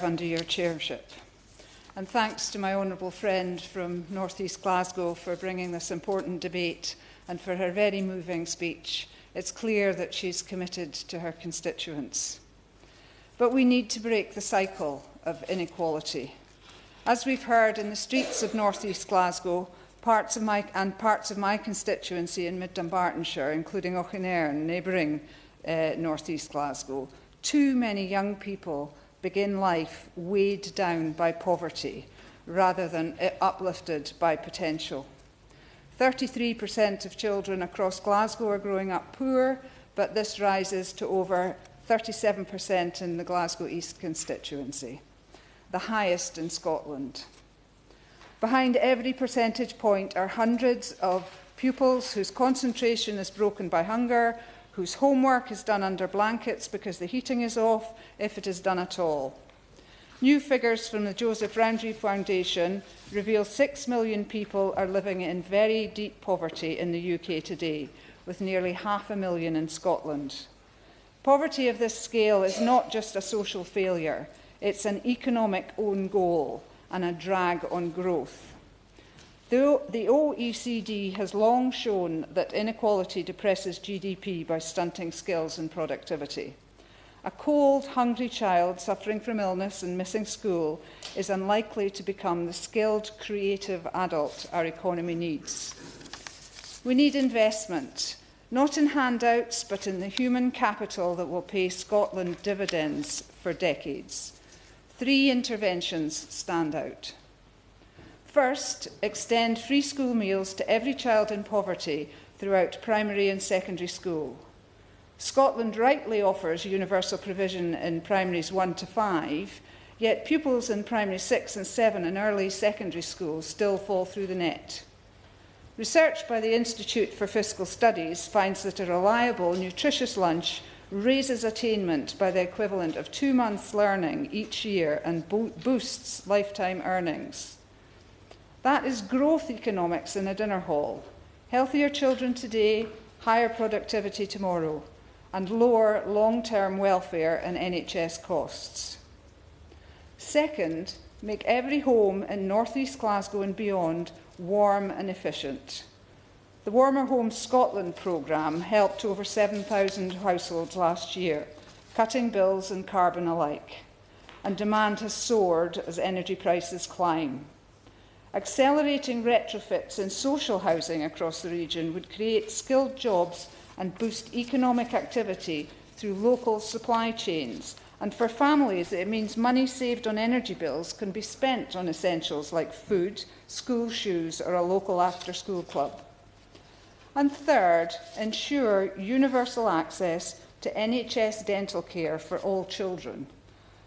under your chairship. And thanks to my honourable friend from North East Glasgow for bringing this important debate and for her very moving speech. It's clear that she's committed to her constituents. But we need to break the cycle of inequality. As we've heard in the streets of North East Glasgow, parts of my constituency in Mid-Dumbartonshire, including Auchinairn, neighbouring North East Glasgow, too many young people begin life weighed down by poverty rather than uplifted by potential. 33% of children across Glasgow are growing up poor, but this rises to over 37% in the Glasgow East constituency, the highest in Scotland. Behind every percentage point are hundreds of pupils whose concentration is broken by hunger, whose homework is done under blankets because the heating is off, if it is done at all. New figures from the Joseph Rowntree Foundation reveal 6 million people are living in very deep poverty in the UK today, with nearly 500,000 in Scotland. Poverty of this scale is not just a social failure, it's an economic own goal and a drag on growth. The OECD has long shown that inequality depresses GDP by stunting skills and productivity. A cold, hungry child suffering from illness and missing school is unlikely to become the skilled, creative adult our economy needs. We need investment, not in handouts, but in the human capital that will pay Scotland dividends for decades. 3 interventions stand out. First, extend free school meals to every child in poverty throughout primary and secondary school. Scotland rightly offers universal provision in primaries 1 to 5, yet pupils in primary 6 and 7 and early secondary schools still fall through the net. Research by the Institute for Fiscal Studies finds that a reliable, nutritious lunch raises attainment by the equivalent of 2 months' learning each year and boosts lifetime earnings. That is growth economics in a dinner hall. Healthier children today, higher productivity tomorrow, and lower long-term welfare and NHS costs. Second, make every home in North East Glasgow and beyond warm and efficient. The Warmer Homes Scotland programme helped over 7,000 households last year, cutting bills and carbon alike, and demand has soared as energy prices climb. Accelerating retrofits in social housing across the region would create skilled jobs and boost economic activity through local supply chains. And for families, it means money saved on energy bills can be spent on essentials like food, school shoes, or a local after-school club. And third, ensure universal access to NHS dental care for all children.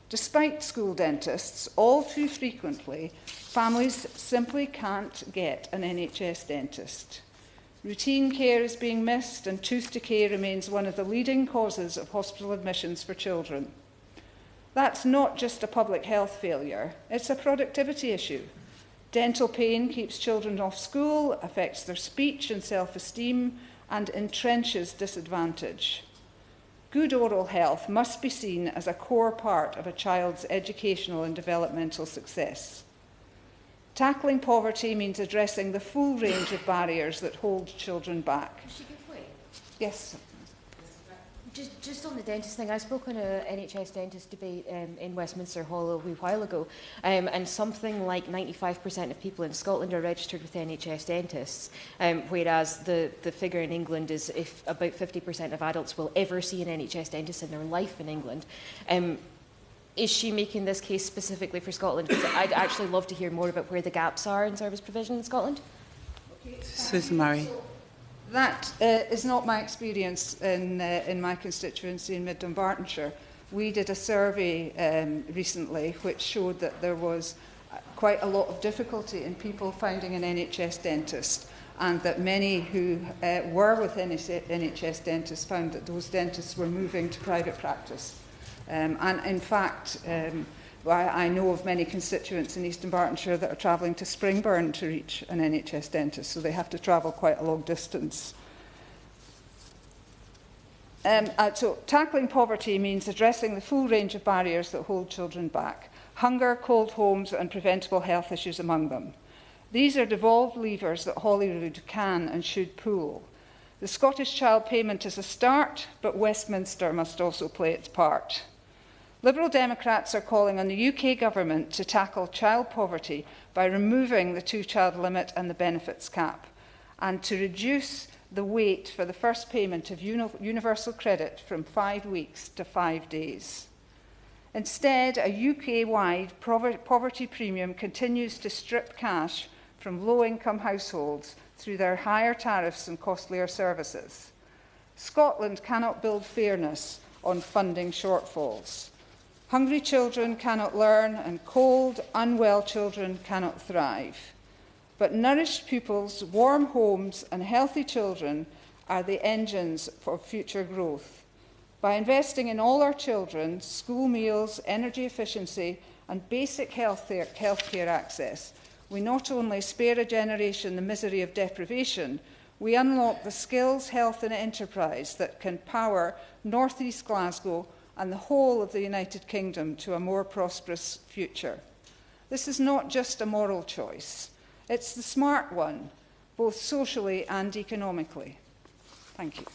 Despite school dentists, all too frequently, families simply can't get an NHS dentist. Routine care is being missed, and tooth decay remains one of the leading causes of hospital admissions for children. That's not just a public health failure, it's a productivity issue. Dental pain keeps children off school, affects their speech and self-esteem, and entrenches disadvantage. Good oral health must be seen as a core part of a child's educational and developmental success. Tackling poverty means addressing the full range of barriers that hold children back. Can she give way? Yes. Just on the dentist thing, I spoke on an NHS dentist debate in Westminster Hall a wee while ago, and something like 95% of people in Scotland are registered with NHS dentists, whereas the figure in England is if about 50% of adults will ever see an NHS dentist in their life in England. Is she making this case specifically for Scotland? Because I'd actually love to hear more about where the gaps are in service provision in Scotland. Susan Murray. That is not my experience in my constituency in Mid-Dumbartonshire. We did a survey recently which showed that there was quite a lot of difficulty in people finding an NHS dentist, and that many who were with NHS dentists found that those dentists were moving to private practice. And in fact, I know of many constituents in East Dumbartonshire that are travelling to Springburn to reach an NHS dentist, so they have to travel quite a long distance. So tackling poverty means addressing the full range of barriers that hold children back. hunger, cold homes and preventable health issues among them. These are devolved levers that Holyrood can and should pull. The Scottish Child Payment is a start, but Westminster must also play its part. Liberal Democrats are calling on the UK government to tackle child poverty by removing the two-child limit and the benefits cap, and to reduce the wait for the first payment of universal credit from 5 weeks to 5 days. Instead, a UK-wide poverty premium continues to strip cash from low-income households through their higher tariffs and costlier services. Scotland cannot build fairness on funding shortfalls. Hungry children cannot learn, and cold, unwell children cannot thrive. But nourished pupils, warm homes and healthy children are the engines for future growth. By investing in all our children, school meals, energy efficiency and basic healthcare access, we not only spare a generation the misery of deprivation, we unlock the skills, health and enterprise that can power North East Glasgow and the whole of the United Kingdom to a more prosperous future. This is not just a moral choice. It's the smart one, both socially and economically. Thank you.